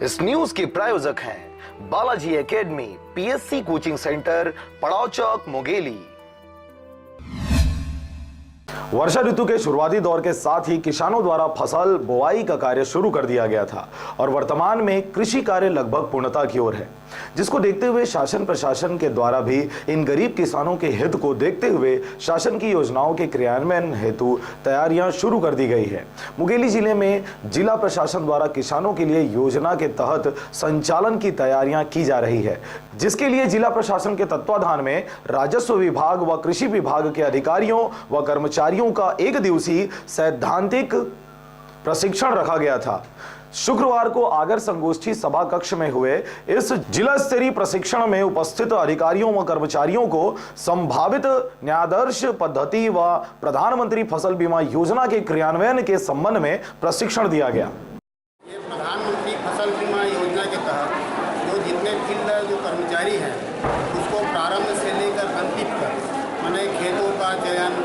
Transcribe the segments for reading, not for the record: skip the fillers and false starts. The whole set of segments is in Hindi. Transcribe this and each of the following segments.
इस न्यूज के प्रायोजक हैं Balaji academy, PSC coaching centre, पड़ाव चौक, मुंगेली। वर्षा ऋतु के शुरुआती दौर के साथ ही किसानों द्वारा फसल बुआई का कार्य शुरू कर दिया गया था और वर्तमान में कृषि कार्य लगभग पूर्णता की ओर है, जिसको देखते हुए शासन प्रशासन के द्वारा भी इन गरीब किसानों के हित को देखते हुए शासन की योजनाओं के क्रियान्वयन हेतु तैयारियां शुरू कर दी गई है। मुंगेली जिले में जिला प्रशासन द्वारा किसानों के लिए योजना के तहत संचालन की तैयारियां की जा रही है, जिसके लिए जिला प्रशासन के तत्वाधान में राजस्व विभाग व कृषि विभाग के अधिकारियों व कर्मचारियों का एक दिवसीय सैद्धांतिक प्रशिक्षण रखा गया था। शुक्रवार को आगर संगोष्ठी सभा कक्ष में हुए इस जिला स्तरीय प्रशिक्षण में उपस्थित अधिकारियों व कर्मचारियों को संभावित न्यायादर्श पद्धति व प्रधानमंत्री फसल बीमा योजना के क्रियान्वयन के संबंध में प्रशिक्षण दिया गया। ये प्रधानमंत्री फसल बीमा योजना के तहत जो जितने फील्ड जो कर्मचारी हैं उसको प्रारंभ से लेकर अंतिम तक माने खेतों का चयन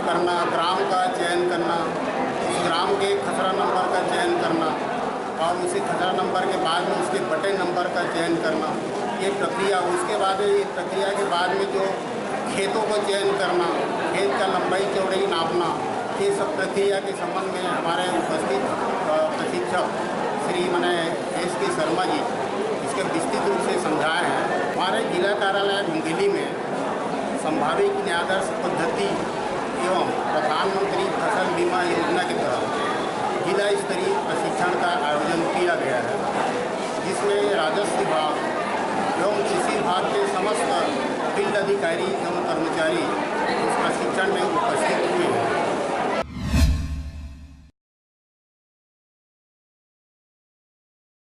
करना, ग्राम का चयन करना, उस ग्राम के खसरा नंबर का चयन करना और उसी खसरा नंबर के बाद में उसके बटे नंबर का चयन करना, ये प्रक्रिया। उसके बाद ये प्रक्रिया के बाद में जो खेतों को चयन करना, खेत का लंबाई चौड़ाई नापना, ये सब प्रक्रिया के संबंध में हमारे उपस्थित प्रशिक्षक श्री मने एस.के. शर्मा जी इसके विस्तृत रूप से समझाए हैं। हमारे जिला कार्यालय मुंगेली में संभावित न्यायादर्श पद्धति एवं प्रधानमंत्री फसल बीमा योजना के तहत जिला स्तरीय प्रशिक्षण का आयोजन किया गया है, जिसमें राजस्व विभाग एवं कृषि विभाग के समस्त फील्ड अधिकारी एवं कर्मचारी इस प्रशिक्षण में उपस्थित हुए।